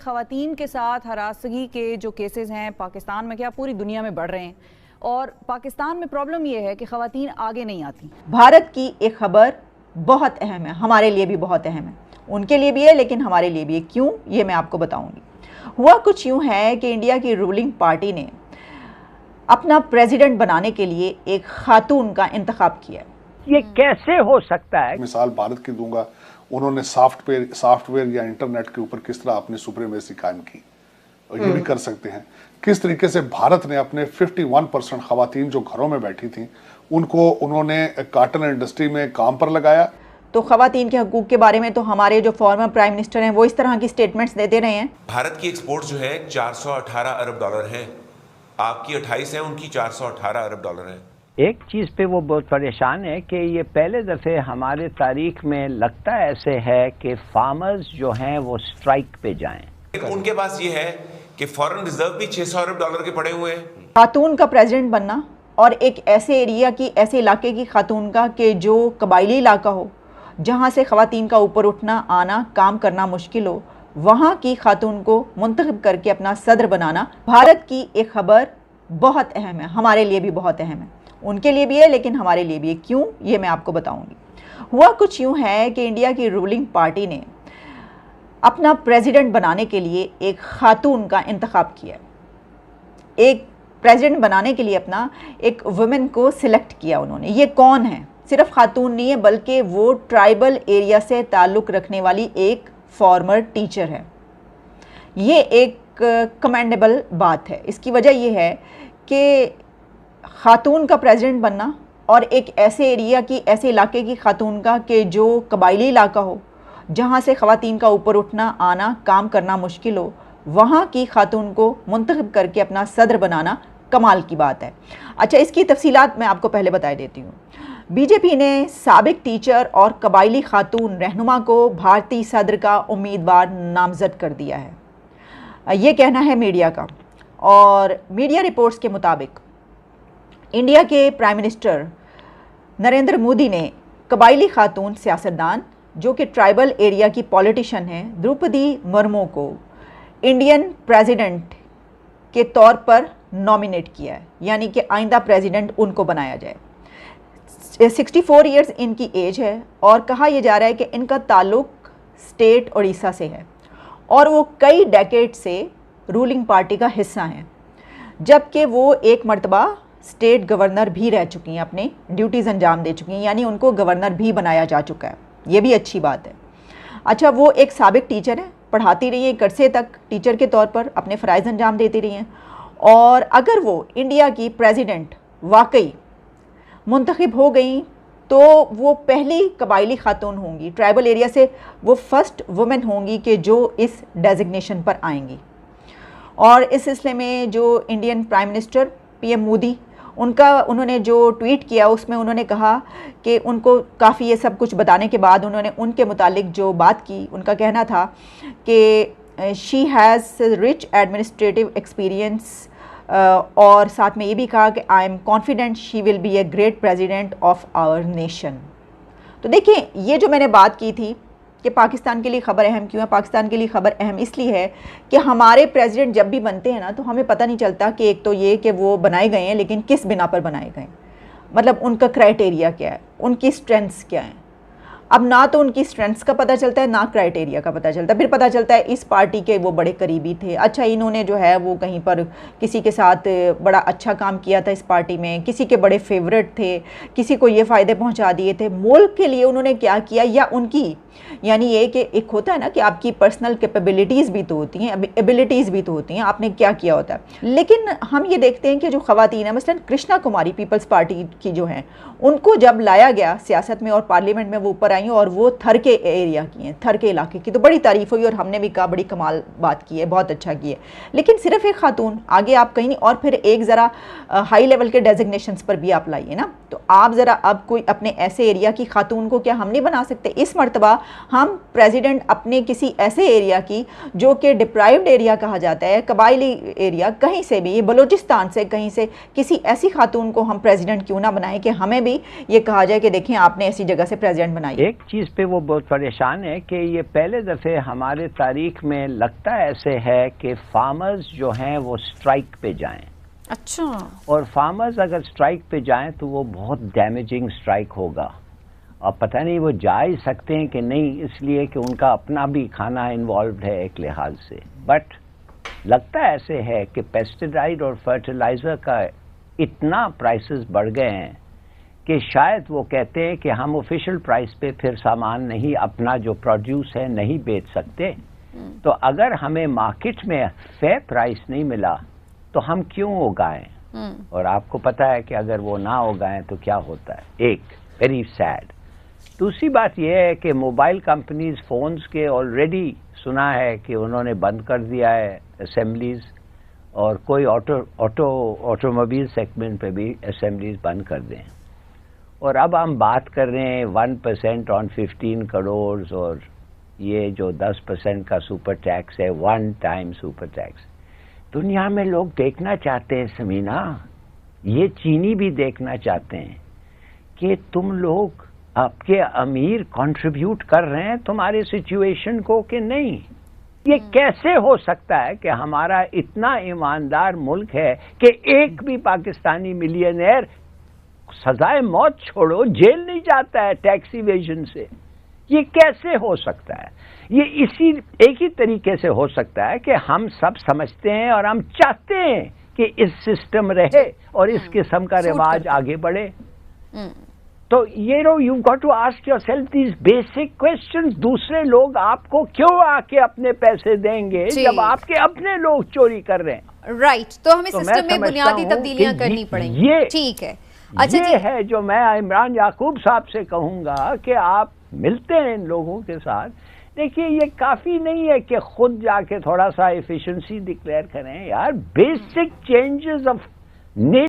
خواتین کے ساتھ ہراسگی کے جو کیسز ہیں پاکستان میں کیا پوری دنیا میں بڑھ رہے ہیں، اور پاکستان میں پرابلم یہ ہے کہ خواتین آگے نہیں آتی۔ بھارت کی ایک خبر بہت اہم ہے، ہمارے لیے بھی بہت اہم ہے، ان کے لیے بھی ہے لیکن ہمارے لیے بھی ہے۔ کیوں، یہ میں آپ کو بتاؤں گی۔ ہوا کچھ یوں ہے کہ انڈیا کی رولنگ پارٹی نے اپنا پریزیڈنٹ بنانے کے لیے ایک خاتون کا انتخاب کیا ہے۔ یہ کیسے ہو سکتا ہے؟ مثال بھارت کی دوں گا، انہوں نے سافٹ ویئر یا انٹرنیٹ کے اوپر کس طرح اپنی سپریمیسی قائم کی، اور یہ بھی کر سکتے ہیں کس طریقے سے بھارت نے اپنے 51% خواتین جو گھروں میں بیٹھی تھیں ان کو انہوں نے کاٹن انڈسٹری میں کام پر لگایا۔ تو خواتین کے حقوق کے بارے میں تو ہمارے جو فارمر پرائم منسٹر ہیں وہ اس طرح کی سٹیٹمنٹس دیتے رہے ہیں۔ بھارت کی ایکسپورٹ جو ہے 418 ارب ڈالر ہے، آپ کی 28 ہے، ان کی 418 ارب ڈالر ہے۔ ایک چیز پہ وہ بہت پریشان ہے کہ یہ پہلے دفعے ہمارے تاریخ میں لگتا ایسے ہے کہ فارمرز جو ہیں وہ سٹرائک پہ جائیں۔ ان کے پاس یہ ہے کہ فورن ریزرو بھی 600 ارب ڈالر کے پڑے ہوئے ہیں۔ خاتون کا پریزیڈنٹ بننا اور ایک ایسے ایریا کی، ایسے علاقے کی خاتون کا کہ جو قبائلی علاقہ ہو، جہاں سے خواتین کا اوپر اٹھنا آنا کام کرنا مشکل ہو، وہاں کی خاتون کو منتخب کر کے اپنا صدر بنانا، بھارت کی ایک خبر بہت اہم ہے، ہمارے لیے بھی بہت اہم ہے، ان کے لیے بھی ہے لیکن ہمارے لیے بھی ہے۔ کیوں، یہ میں آپ کو بتاؤں گی۔ ہوا کچھ یوں ہے کہ انڈیا کی رولنگ پارٹی نے اپنا پریزیڈنٹ بنانے کے لیے ایک خاتون کا انتخاب کیا ہے۔ ایک پریزیڈنٹ بنانے کے لیے اپنا ایک وومن کو سلیکٹ کیا انہوں نے۔ یہ کون ہے؟ صرف خاتون نہیں ہے بلکہ وہ ٹرائبل ایریا سے تعلق رکھنے والی ایک فارمر ٹیچر ہے۔ یہ ایک کمینڈیبل بات ہے۔ اس کی وجہ یہ ہے کہ خاتون کا پریزیڈنٹ بننا اور ایک ایسے ایریا کی، ایسے علاقے کی خاتون کا کہ جو قبائلی علاقہ ہو، جہاں سے خواتین کا اوپر اٹھنا آنا کام کرنا مشکل ہو، وہاں کی خاتون کو منتخب کر کے اپنا صدر بنانا کمال کی بات ہے۔ اچھا، اس کی تفصیلات میں آپ کو پہلے بتا دیتی ہوں۔ بی جے پی نے سابق ٹیچر اور قبائلی خاتون رہنما کو بھارتی صدر کا امیدوار نامزد کر دیا ہے، یہ کہنا ہے میڈیا کا۔ اور میڈیا رپورٹس کے مطابق انڈیا کے پرائم منسٹر نریندر مودی نے قبائلی خاتون سیاستدان جو کہ ٹرائبل ایریا کی پولیٹیشن ہیں، دروپدی مرمو کو انڈین پریزیڈنٹ کے طور پر نامینیٹ کیا ہے، یعنی کہ آئندہ پریزیڈنٹ ان کو بنایا جائے۔ 64 ایئرز ان کی ایج ہے اور کہا یہ جا رہا ہے کہ ان کا تعلق اسٹیٹ اڑیسہ سے ہے اور وہ کئی ڈیکیڈ سے رولنگ پارٹی کا حصہ ہیں، جبکہ وہ ایک مرتبہ اسٹیٹ گورنر بھی رہ چکی ہیں، اپنے ڈیوٹیز انجام دے چکی ہیں، یعنی ان کو گورنر بھی بنایا جا چکا ہے، یہ بھی اچھی بات ہے۔ اچھا، وہ ایک سابق ٹیچر ہے، پڑھاتی رہی ہیں ایک عرصے تک، ٹیچر کے طور پر اپنے فرائض انجام دیتی رہی ہیں، اور اگر وہ انڈیا کی پریزیڈنٹ واقعی منتخب ہو گئیں تو وہ پہلی قبائلی خاتون ہوں گی، ٹرائبل ایریا سے وہ فرسٹ وومن ہوں گی کہ جو اس ڈیزگنیشن پر آئیں گی۔ اور اس سلسلے میں جو Indian prime minister P M Modi, انہوں نے جو ٹویٹ کیا اس میں انہوں نے کہا کہ ان کو کافی یہ سب کچھ بتانے کے بعد انہوں نے ان کے متعلق جو بات کی، ان کا کہنا تھا کہ she has rich administrative experience, اور ساتھ میں یہ بھی کہا کہ I am confident she will be a great president of our nation. تو دیکھیں، یہ جو میں نے بات کی تھی کہ پاکستان کے لیے خبر اہم کیوں ہے، پاکستان کے لیے خبر اہم اس لیے ہے کہ ہمارے پریزیڈنٹ جب بھی بنتے ہیں نا تو ہمیں پتہ نہیں چلتا کہ ایک تو یہ کہ وہ بنائے گئے ہیں لیکن کس بنا پر بنائے گئے ہیں، مطلب ان کا کرائٹیریا کیا ہے، ان کی سٹرینتھس کیا ہیں۔ اب نہ تو ان کی سٹرینتھس کا پتہ چلتا ہے، نہ کرائٹیریا کا پتہ چلتا ہے، پھر پتہ چلتا ہے اس پارٹی کے وہ بڑے قریبی تھے، اچھا انہوں نے جو ہے وہ کہیں پر کسی کے ساتھ بڑا اچھا کام کیا تھا اس پارٹی میں، کسی کے بڑے فیورٹ تھے، کسی کو یہ فائدے پہنچا دیے تھے، ملک کے لیے انہوں نے کیا کیا، یا ان کی، یعنی یہ کہ ایک ہوتا ہے نا کہ آپ کی پرسنل کیپیبلٹیز بھی تو ہوتی ہیں، ایبلٹیز بھی تو ہوتی ہیں، آپ نے کیا کیا ہوتا ہے۔ لیکن ہم یہ دیکھتے ہیں کہ جو خواتین ہیں، مثلا کرشنا کماری پیپلز پارٹی کی جو ہیں، ان کو جب لایا گیا سیاست میں اور پارلیمنٹ میں وہ اوپر آئی اور وہ تھر کے ایریا کی ہیں، تھر کے علاقے کی، تو بڑی تعریف ہوئی اور ہم نے بھی کہا بڑی کمال بات کی ہے، بہت اچھا کی ہے۔ لیکن صرف ایک خاتون، آگے آپ کہیں نہیں، اور پھر ایک ذرا ہائی لیول کے ڈیزگنیشنز پر بھی آپ لائیے نا، تو آپ ذرا اب کوئی اپنے ایسے ایریا کی خاتون کو کیا ہم نہیں بنا سکتے؟ اس مرتبہ ہم پریزیڈنٹ اپنے کسی ایسے ایریا کی جو کہ ڈپرائیوڈ ایریا کہا جاتا ہے، قبائلی ایریا، کہیں سے بھی، یہ بلوچستان سے کہیں سے کسی ایسی خاتون کو ہم پریزیڈنٹ کیوں نہ بنائیں کہ ہمیں بھی یہ کہا جائے کہ دیکھیں آپ نے ایسی جگہ سے پریزیڈنٹ بنائی. ایک چیز پہ وہ بہت پریشان ہے کہ یہ پہلے دفعے ہمارے تاریخ میں لگتا ایسے ہے کہ فارمرز جو ہیں وہ اسٹرائک پہ جائیں. اچھا. اور فارمرز اگر اسٹرائک پہ جائیں تو وہ بہت ڈیمیجنگ اسٹرائک ہوگا، اور پتہ نہیں وہ جا ہی سکتے ہیں کہ نہیں، اس لیے کہ ان کا اپنا بھی کھانا انوالوڈ ہے ایک لحاظ سے. بٹ لگتا ایسے ہے کہ پیسٹیسائڈ اور فرٹیلائزر کا اتنا پرائسز بڑھ گئے ہیں کہ شاید وہ کہتے ہیں کہ ہم آفیشیل پرائس پہ پھر سامان نہیں، اپنا جو پروڈیوس ہے نہیں بیچ سکتے. تو اگر ہمیں مارکیٹ میں فیئر پرائس نہیں ملا تو ہم کیوں اگائیں؟ اور آپ کو پتا ہے کہ اگر وہ نہ اگائیں تو کیا ہوتا ہے. ایک ویری سیڈ. دوسری بات یہ ہے کہ موبائل کمپنیز فونز کے آلریڈی سنا ہے کہ انہوں نے بند کر دیا ہے اسمبلیز، اور کوئی آٹوموبائل سیگمنٹ پہ بھی اسمبلیز بند کر دیں. اور اب ہم بات کر رہے ہیں 1% آن 15 کروڑ، اور یہ جو 10% کا سپر ٹیکس ہے، ون ٹائم سپر ٹیکس. دنیا میں لوگ دیکھنا چاہتے ہیں سمینا، یہ چینی بھی دیکھنا چاہتے ہیں کہ تم لوگ آپ کے امیر کنٹریبیوٹ کر رہے ہیں تمہارے سچویشن کو کہ نہیں. یہ کیسے ہو سکتا ہے کہ ہمارا اتنا ایماندار ملک ہے کہ ایک بھی پاکستانی ملینئر سزائے موت چھوڑو جیل نہیں جاتا ہے ٹیکس ایویژن سے؟ یہ کیسے ہو سکتا ہے؟ یہ اسی ایک ہی طریقے سے ہو سکتا ہے کہ ہم سب سمجھتے ہیں اور ہم چاہتے ہیں کہ اس سسٹم رہے اور اس قسم کا رواج آگے بڑھے. تو you got to ask yourself these basic questions. دوسرے لوگ آپ کو کیوں آ کے اپنے پیسے دیں گے جب آپ کے اپنے لوگ چوری کر رہے ہیں؟ رائٹ. تو ہمیں سسٹم میں بنیادی تبدیلیاں کرنی پڑیں گی. ٹھیک ہے. اچھا یہ ہے جو میں عمران یعقوب صاحب سے کہوں گا کہ آپ ملتے ہیں ان لوگوں کے ساتھ. دیکھیے یہ کافی نہیں ہے کہ خود جا کے تھوڑا سا ایفیشنسی ڈکلیئر کریں یار. Basic changes of